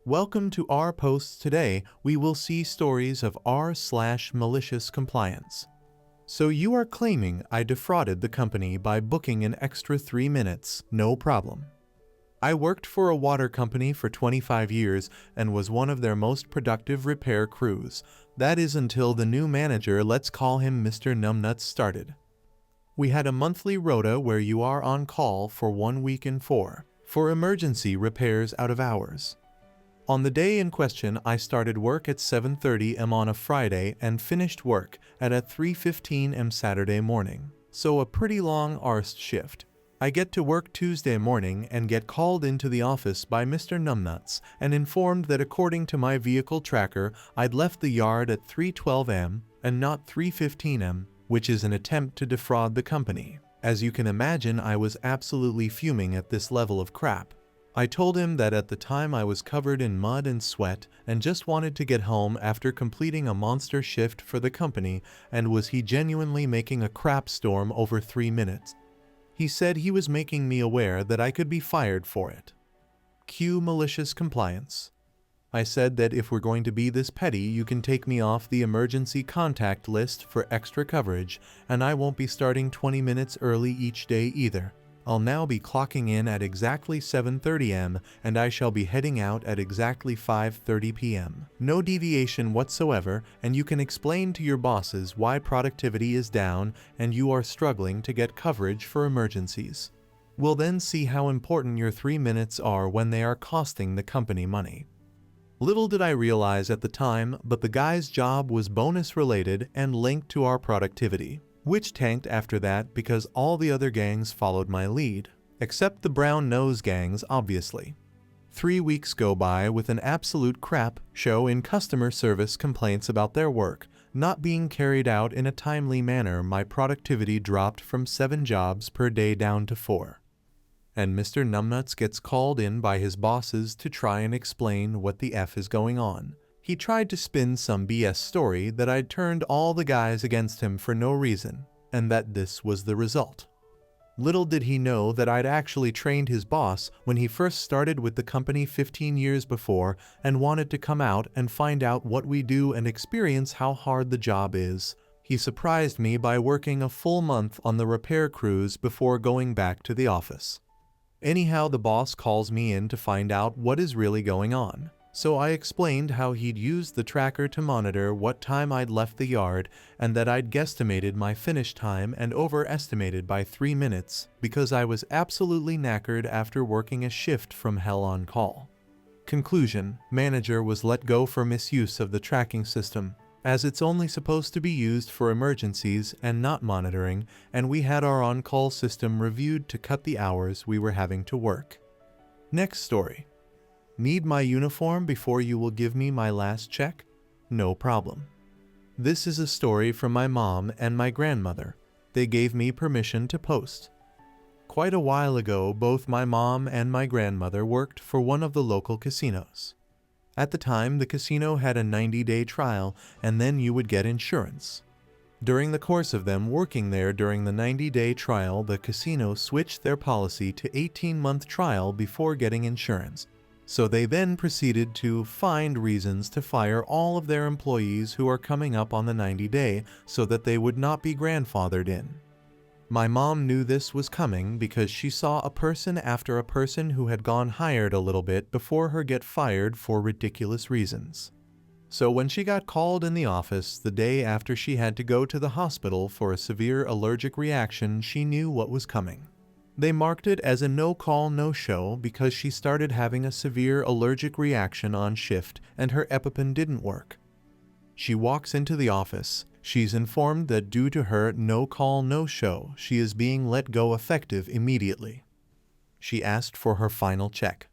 Welcome to our posts. Today, we will see stories of r/malicious compliance. So you are claiming I defrauded the company by booking an extra 3 minutes, no problem. I worked for a water company for 25 years and was one of their most productive repair crews. That is until the new manager, let's call him Mr. Numbnuts, started. We had a monthly rota where you are on call for 1 week in 4 for emergency repairs out of hours. On the day in question, I started work at 7:30 am on a Friday and finished work at 3:15 am Saturday morning. So a pretty long arse shift. I get to work Tuesday morning and get called into the office by Mr. Numbnuts and informed that according to my vehicle tracker, I'd left the yard at 3:12 am and not 3:15 am, which is an attempt to defraud the company. As you can imagine, I was absolutely fuming at this level of crap. I told him that at the time I was covered in mud and sweat and just wanted to get home after completing a monster shift for the company, and was he genuinely making a crap storm over 3 minutes. He said he was making me aware that I could be fired for it. Cue malicious compliance. I said that if we're going to be this petty, you can take me off the emergency contact list for extra coverage, and I won't be starting 20 minutes early each day either. I'll now be clocking in at exactly 7:30 am and I shall be heading out at exactly 5:30 p.m. No deviation whatsoever, and you can explain to your bosses why productivity is down and you are struggling to get coverage for emergencies. We'll then see how important your 3 minutes are when they are costing the company money. Little did I realize at the time, but the guy's job was bonus related and linked to our productivity, which tanked after that because all the other gangs followed my lead, except the brown nose gangs, obviously. 3 weeks go by with an absolute crap show in customer service complaints about their work not being carried out in a timely manner. My productivity dropped from 7 jobs per day down to 4. And Mr. Numbnuts gets called in by his bosses to try and explain what the F is going on. He tried to spin some BS story that I'd turned all the guys against him for no reason, and that this was the result. Little did he know that I'd actually trained his boss when he first started with the company 15 years before and wanted to come out and find out what we do and experience how hard the job is. He surprised me by working a full month on the repair crews before going back to the office. Anyhow, the boss calls me in to find out what is really going on. So I explained how he'd used the tracker to monitor what time I'd left the yard and that I'd guesstimated my finish time and overestimated by 3 minutes because I was absolutely knackered after working a shift from hell on call. Conclusion: manager was let go for misuse of the tracking system, as it's only supposed to be used for emergencies and not monitoring, and we had our on-call system reviewed to cut the hours we were having to work. Next story. Need my uniform before you will give me my last check? No problem. This is a story from my mom and my grandmother. They gave me permission to post. Quite a while ago, both my mom and my grandmother worked for one of the local casinos. At the time, the casino had a 90-day trial, and then you would get insurance. During the course of them working there during the 90-day trial, the casino switched their policy to 18-month trial before getting insurance. So they then proceeded to find reasons to fire all of their employees who are coming up on the 90-day so that they would not be grandfathered in. My mom knew this was coming because she saw a person after a person who had gone hired a little bit before her get fired for ridiculous reasons. So when she got called in the office the day after she had to go to the hospital for a severe allergic reaction, she knew what was coming. They marked it as a no-call, no-show because she started having a severe allergic reaction on shift and her EpiPen didn't work. She walks into the office. She's informed that due to her no-call, no-show, she is being let go effective immediately. She asked for her final check.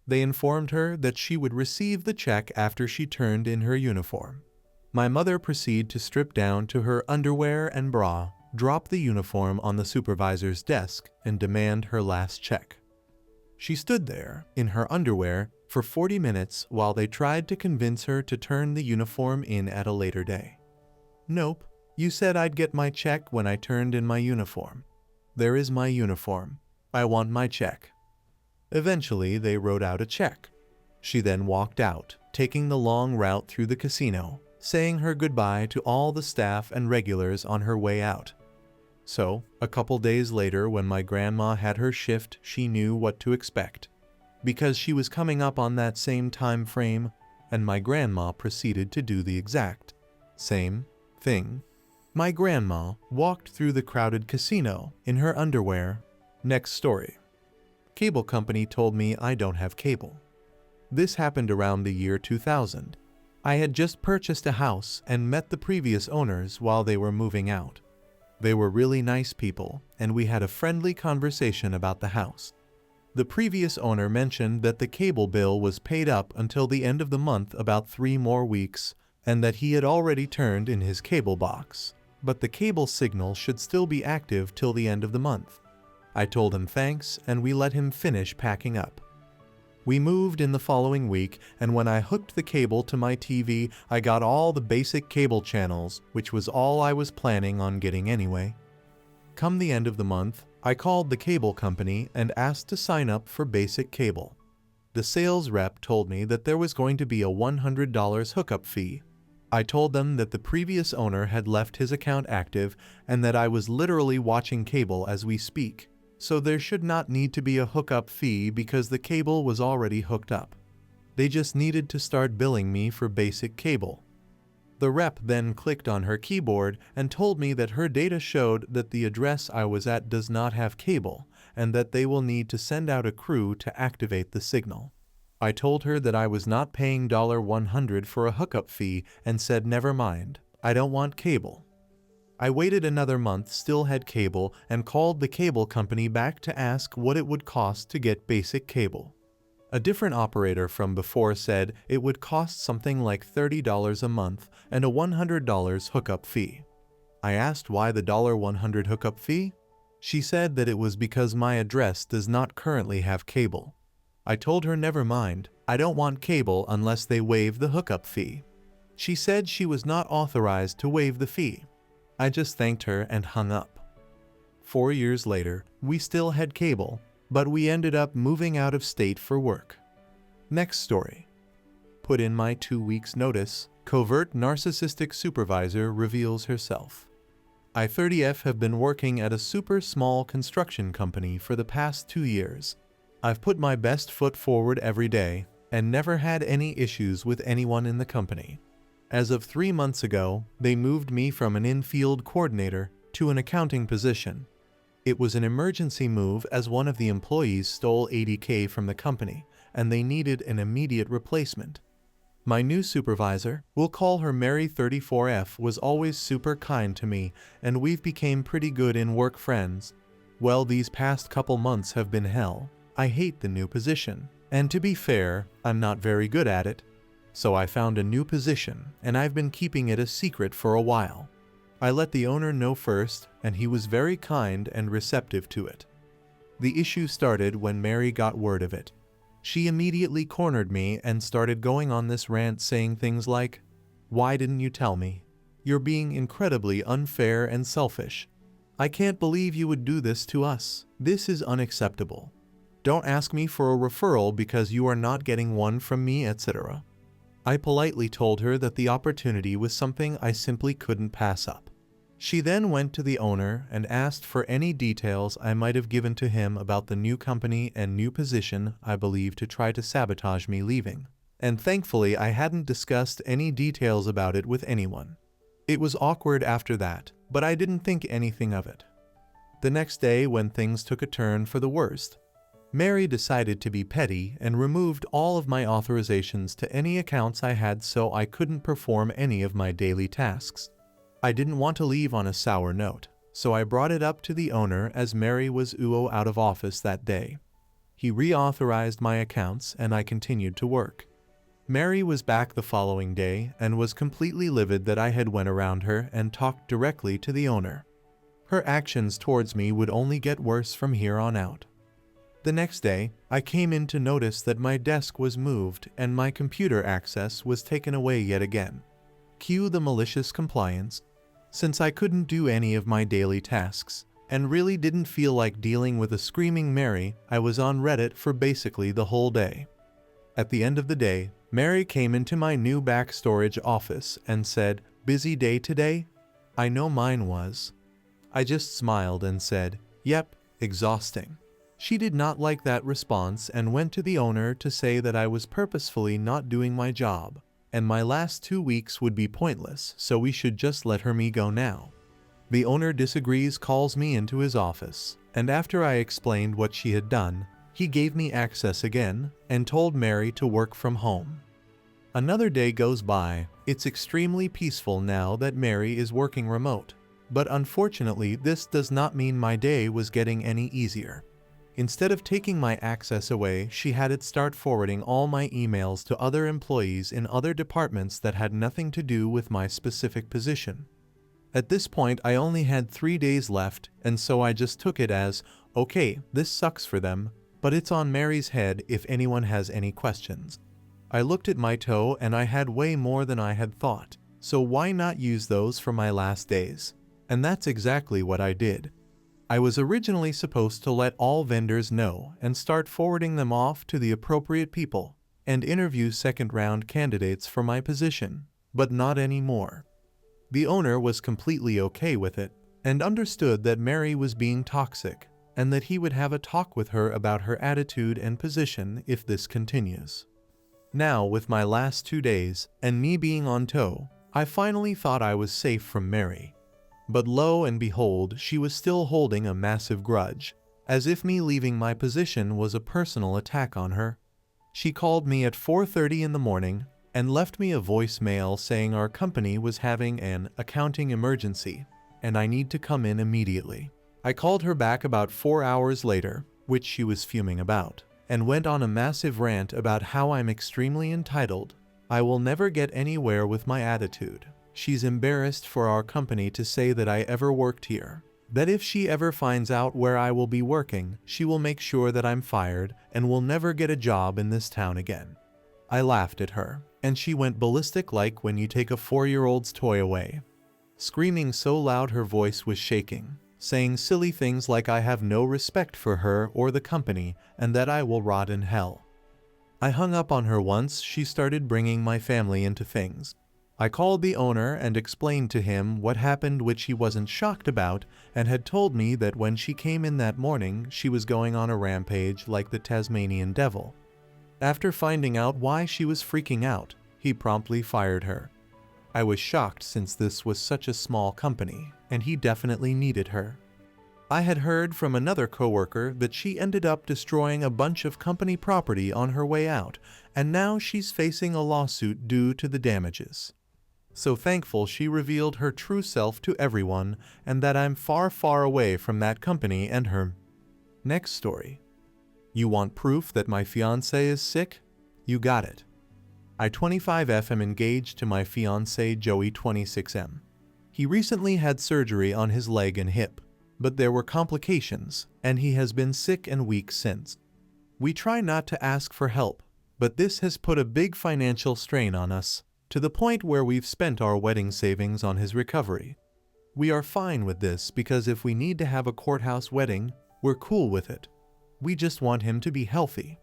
They informed her that she would receive the check after she turned in her uniform. My mother proceeded to strip down to her underwear and bra, drop the uniform on the supervisor's desk, and demand her last check. She stood there, in her underwear, for 40 minutes while they tried to convince her to turn the uniform in at a later day. Nope, you said I'd get my check when I turned in my uniform. There is my uniform. I want my check. Eventually, they wrote out a check. She then walked out, taking the long route through the casino, saying her goodbye to all the staff and regulars on her way out. So, a couple days later when my grandma had her shift, she knew what to expect, because she was coming up on that same time frame, and my grandma proceeded to do the exact same thing. My grandma walked through the crowded casino in her underwear. Next story. Cable company told me I don't have cable. This happened around the year 2000. I had just purchased a house and met the previous owners while they were moving out. They were really nice people, and we had a friendly conversation about the house. The previous owner mentioned that the cable bill was paid up until the end of the month, about 3 more weeks, and that he had already turned in his cable box, but the cable signal should still be active till the end of the month. I told him thanks, and we let him finish packing up. We moved in the following week, and when I hooked the cable to my TV, I got all the basic cable channels, which was all I was planning on getting anyway. Come the end of the month, I called the cable company and asked to sign up for basic cable. The sales rep told me that there was going to be a $100 hookup fee. I told them that the previous owner had left his account active and that I was literally watching cable as we speak, so there should not need to be a hookup fee because the cable was already hooked up. They just needed to start billing me for basic cable. The rep then clicked on her keyboard and told me that her data showed that the address I was at does not have cable and that they will need to send out a crew to activate the signal. I told her that I was not paying $100 for a hookup fee and said never mind, I don't want cable. I waited another month, still had cable, and called the cable company back to ask what it would cost to get basic cable. A different operator from before said it would cost something like $30 a month and a $100 hookup fee. I asked why the $100 hookup fee? She said that it was because my address does not currently have cable. I told her never mind, I don't want cable unless they waive the hookup fee. She said she was not authorized to waive the fee. I just thanked her and hung up. 4 years later, we still had cable, but we ended up moving out of state for work. Next story. Put in my 2 weeks notice, covert narcissistic supervisor reveals herself. I 30F have been working at a super small construction company for the past 2 years. I've put my best foot forward every day and never had any issues with anyone in the company. As of 3 months ago, they moved me from an in-field coordinator to an accounting position. It was an emergency move as one of the employees stole $80K from the company and they needed an immediate replacement. My new supervisor, we'll call her Mary 34F, was always super kind to me and we've became pretty good in work friends. Well, these past couple months have been hell. I hate the new position, and to be fair, I'm not very good at it. So I found a new position, and I've been keeping it a secret for a while. I let the owner know first, and he was very kind and receptive to it. The issue started when Mary got word of it. She immediately cornered me and started going on this rant saying things like, "Why didn't you tell me? You're being incredibly unfair and selfish. I can't believe you would do this to us. This is unacceptable. Don't ask me for a referral because you are not getting one from me, etc." I politely told her that the opportunity was something I simply couldn't pass up. She then went to the owner and asked for any details I might have given to him about the new company and new position, I believe to try to sabotage me leaving. And thankfully I hadn't discussed any details about it with anyone. It was awkward after that, but I didn't think anything of it. The next day, when things took a turn for the worst, Mary decided to be petty and removed all of my authorizations to any accounts I had so I couldn't perform any of my daily tasks. I didn't want to leave on a sour note, so I brought it up to the owner as Mary was out of office that day. He reauthorized my accounts and I continued to work. Mary was back the following day and was completely livid that I had went around her and talked directly to the owner. Her actions towards me would only get worse from here on out. The next day, I came in to notice that my desk was moved and my computer access was taken away yet again. Cue the malicious compliance. Since I couldn't do any of my daily tasks, and really didn't feel like dealing with a screaming Mary, I was on Reddit for basically the whole day. At the end of the day, Mary came into my new back storage office and said, "Busy day today?" I know mine was. I just smiled and said, "Yep, exhausting." She did not like that response and went to the owner to say that I was purposefully not doing my job, and my last 2 weeks would be pointless, so we should just let me go now. The owner disagrees, calls me into his office, and after I explained what she had done, he gave me access again and told Mary to work from home. Another day goes by. It's extremely peaceful now that Mary is working remote, but unfortunately this does not mean my day was getting any easier. Instead of taking my access away, she had it start forwarding all my emails to other employees in other departments that had nothing to do with my specific position. At this point, I only had 3 days left, and so I just took it as, okay, this sucks for them, but it's on Mary's head if anyone has any questions. I looked at my toe and I had way more than I had thought, so why not use those for my last days? And that's exactly what I did. I was originally supposed to let all vendors know and start forwarding them off to the appropriate people and interview second-round candidates for my position, but not anymore. The owner was completely okay with it and understood that Mary was being toxic and that he would have a talk with her about her attitude and position if this continues. Now, with my last 2 days and me being on tow, I finally thought I was safe from Mary. But lo and behold, she was still holding a massive grudge, as if me leaving my position was a personal attack on her. She called me at 4:30 in the morning and left me a voicemail saying our company was having an accounting emergency and I need to come in immediately. I called her back about 4 hours later, which she was fuming about, and went on a massive rant about how I'm extremely entitled. I will never get anywhere with my attitude. She's embarrassed for our company to say that I ever worked here. That if she ever finds out where I will be working, she will make sure that I'm fired and will never get a job in this town again. I laughed at her, and she went ballistic like when you take a 4-year-old's toy away. Screaming so loud her voice was shaking, saying silly things like I have no respect for her or the company and that I will rot in hell. I hung up on her once she started bringing my family into things. I called the owner and explained to him what happened, which he wasn't shocked about, and had told me that when she came in that morning she was going on a rampage like the Tasmanian devil. After finding out why she was freaking out, he promptly fired her. I was shocked since this was such a small company, and he definitely needed her. I had heard from another coworker that she ended up destroying a bunch of company property on her way out, and now she's facing a lawsuit due to the damages. So thankful she revealed her true self to everyone and that I'm far, far away from that company and her. Next story. You want proof that my fiancé is sick? You got it. I 25F am engaged to my fiancé Joey 26M. He recently had surgery on his leg and hip, but there were complications and he has been sick and weak since. We try not to ask for help, but this has put a big financial strain on us, to the point where we've spent our wedding savings on his recovery. We are fine with this because if we need to have a courthouse wedding, we're cool with it. We just want him to be healthy.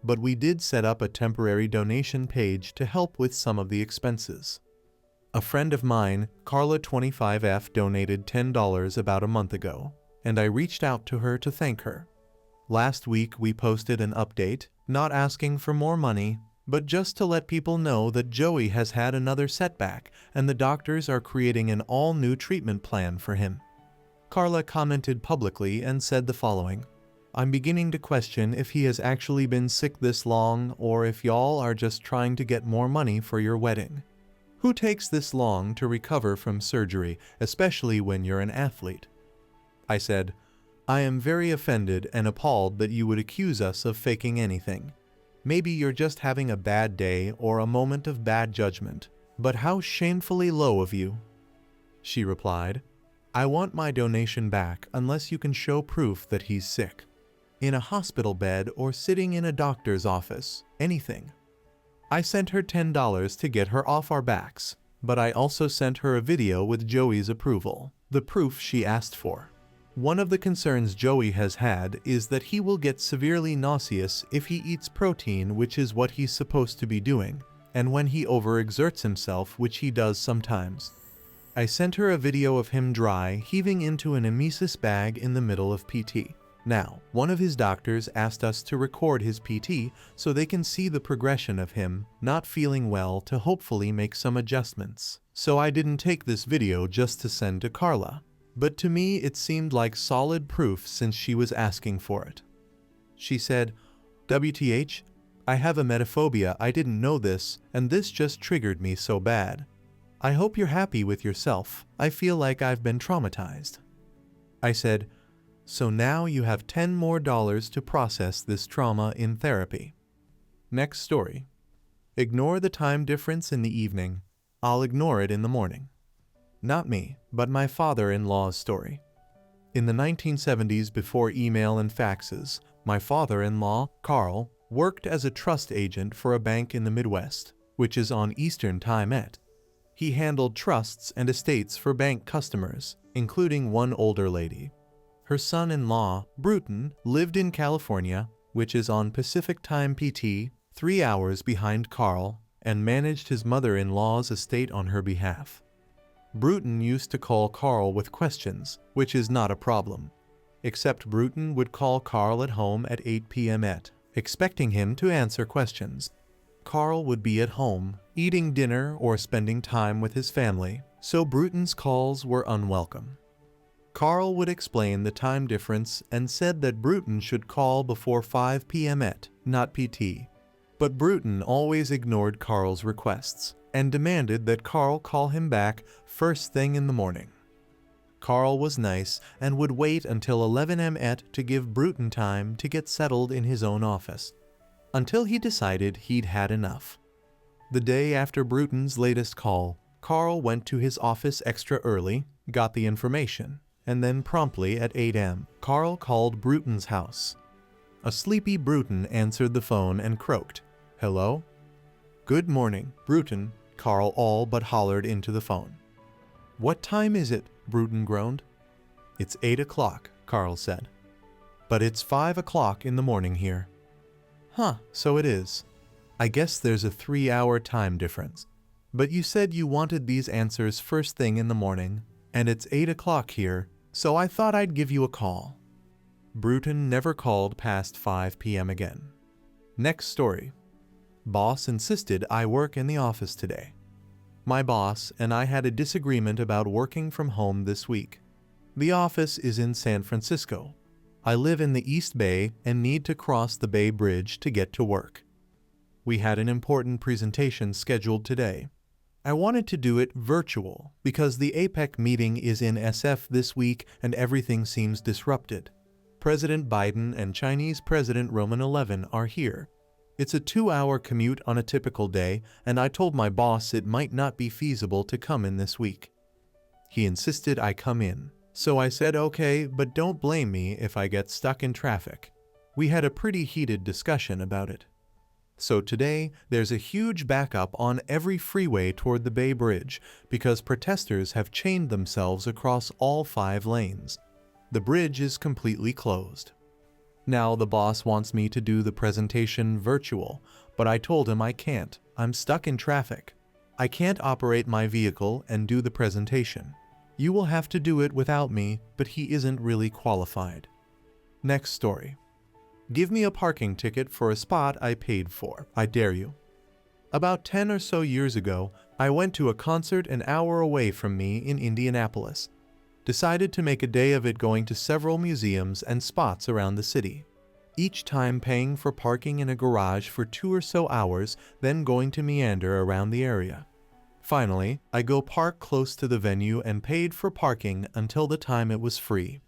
But we did set up a temporary donation page to help with some of the expenses. A friend of mine, Carla 25F, donated $10 about a month ago, and I reached out to her to thank her. Last week we posted an update, not asking for more money, but just to let people know that Joey has had another setback and the doctors are creating an all-new treatment plan for him. Carla commented publicly and said the following: I'm beginning to question if he has actually been sick this long or if y'all are just trying to get more money for your wedding. Who takes this long to recover from surgery, especially when you're an athlete? I said, I am very offended and appalled that you would accuse us of faking anything. Maybe you're just having a bad day or a moment of bad judgment, but how shamefully low of you. She replied, I want my donation back unless you can show proof that he's sick. In a hospital bed or sitting in a doctor's office, anything. I sent her $10 to get her off our backs, but I also sent her a video with Joey's approval, the proof she asked for. One of the concerns Joey has had is that he will get severely nauseous if he eats protein, which is what he's supposed to be doing, and when he overexerts himself, which he does sometimes. I sent her a video of him dry heaving into an emesis bag in the middle of PT. Now, one of his doctors asked us to record his PT so they can see the progression of him not feeling well to hopefully make some adjustments. So I didn't take this video just to send to Carla. But to me it seemed like solid proof since she was asking for it. She said, "WTH, I have emetophobia, I didn't know this, and this just triggered me so bad. I hope you're happy with yourself. I feel like I've been traumatized." I said, "So now you have $10 more to process this trauma in therapy." Next story. Ignore the time difference in the evening. I'll ignore it in the morning. Not me, but my father-in-law's story. In the 1970s, before email and faxes, my father-in-law, Carl, worked as a trust agent for a bank in the Midwest, which is on Eastern Time. He handled trusts and estates for bank customers, including one older lady. Her son-in-law, Bruton, lived in California, which is on Pacific Time PT, 3 hours behind Carl, and managed his mother-in-law's estate on her behalf. Bruton used to call Carl with questions, which is not a problem. Except Bruton would call Carl at home at 8 p.m. expecting him to answer questions. Carl would be at home, eating dinner or spending time with his family, so Bruton's calls were unwelcome. Carl would explain the time difference and said that Bruton should call before 5 p.m. not PT. But Bruton always ignored Carl's requests and demanded that Carl call him back first thing in the morning. Carl was nice and would wait until 11 a.m. to give Bruton time to get settled in his own office, until he decided he'd had enough. The day after Bruton's latest call, Carl went to his office extra early, got the information, and then promptly at 8 a.m., Carl called Bruton's house. A sleepy Bruton answered the phone and croaked, "Hello?" "Good morning, Bruton," Carl all but hollered into the phone. "What time is it?" Bruton groaned. "It's 8 o'clock, Carl said. "But it's 5 o'clock in the morning here." "Huh, so it is. I guess there's a 3-hour time difference. But you said you wanted these answers first thing in the morning, and it's 8 o'clock here, so I thought I'd give you a call." Bruton never called past 5 p.m. again. Next story. Boss insisted I work in the office today. My boss and I had a disagreement about working from home this week. The office is in San Francisco. I live in the East Bay and need to cross the Bay Bridge to get to work. We had an important presentation scheduled today. I wanted to do it virtual because the APEC meeting is in SF this week and everything seems disrupted. President Biden and Chinese President Roman XI are here. It's a 2-hour commute on a typical day, and I told my boss it might not be feasible to come in this week. He insisted I come in, so I said okay, but don't blame me if I get stuck in traffic. We had a pretty heated discussion about it. So today, there's a huge backup on every freeway toward the Bay Bridge because protesters have chained themselves across all 5 lanes. The bridge is completely closed. Now the boss wants me to do the presentation virtual, but I told him I can't. I'm stuck in traffic. I can't operate my vehicle and do the presentation. You will have to do it without me, but he isn't really qualified. Next story. Give me a parking ticket for a spot I paid for. I dare you. About 10 or so years ago, I went to a concert an hour away from me in Indianapolis. Decided to make a day of it, going to several museums and spots around the city. Each time paying for parking in a garage for 2 or so hours, then going to meander around the area. Finally, I go park close to the venue and paid for parking until the time it was free.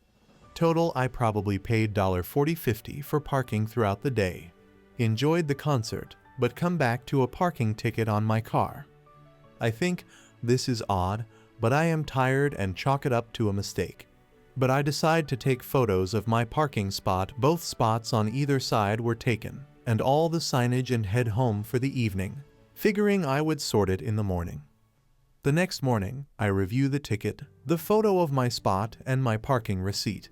Total, I probably paid $40.50 for parking throughout the day. Enjoyed the concert, but come back to a parking ticket on my car. I think this is odd, but I am tired and chalk it up to a mistake. But I decide to take photos of my parking spot. Both spots on either side were taken, and all the signage, and head home for the evening, figuring I would sort it in the morning. The next morning, I review the ticket, the photo of my spot, and my parking receipt.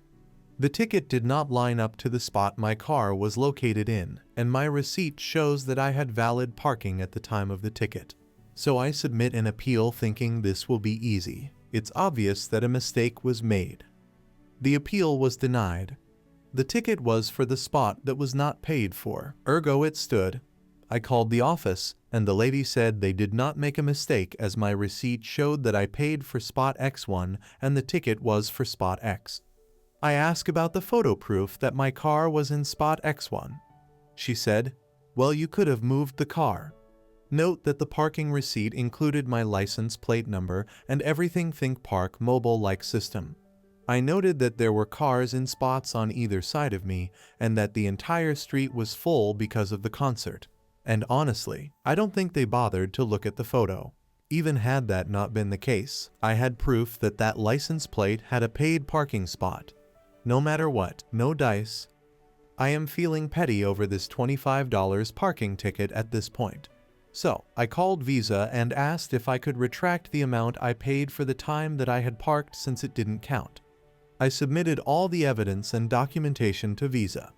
The ticket did not line up to the spot my car was located in, and my receipt shows that I had valid parking at the time of the ticket. So I submit an appeal thinking this will be easy. It's obvious that a mistake was made. The appeal was denied. The ticket was for the spot that was not paid for, ergo it stood. I called the office, and the lady said they did not make a mistake as my receipt showed that I paid for spot X1 and the ticket was for spot X. I asked about the photo proof that my car was in spot X1. She said, "Well, you could have moved the car." Note that the parking receipt included my license plate number and everything Think Park mobile-like system. I noted that there were cars in spots on either side of me and that the entire street was full because of the concert. And honestly, I don't think they bothered to look at the photo. Even had that not been the case, I had proof that that license plate had a paid parking spot. No matter what, no dice. I am feeling petty over this $25 parking ticket at this point. So, I called Visa and asked if I could retract the amount I paid for the time that I had parked since it didn't count. I submitted all the evidence and documentation to Visa.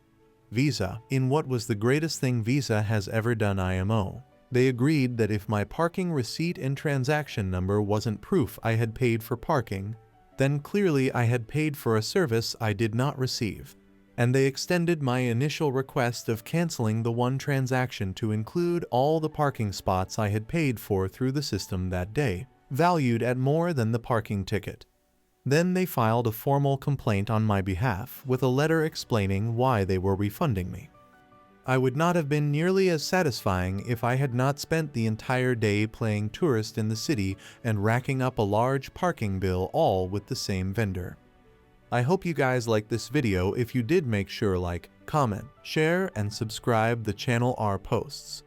Visa, in what was the greatest thing Visa has ever done IMO, they agreed that if my parking receipt and transaction number wasn't proof I had paid for parking, then clearly I had paid for a service I did not receive. And they extended my initial request of canceling the one transaction to include all the parking spots I had paid for through the system that day, valued at more than the parking ticket. Then they filed a formal complaint on my behalf with a letter explaining why they were refunding me. I would not have been nearly as satisfying if I had not spent the entire day playing tourist in the city and racking up a large parking bill all with the same vendor. I hope you guys liked this video. If you did, make sure like, comment, share, and subscribe the channel. Our posts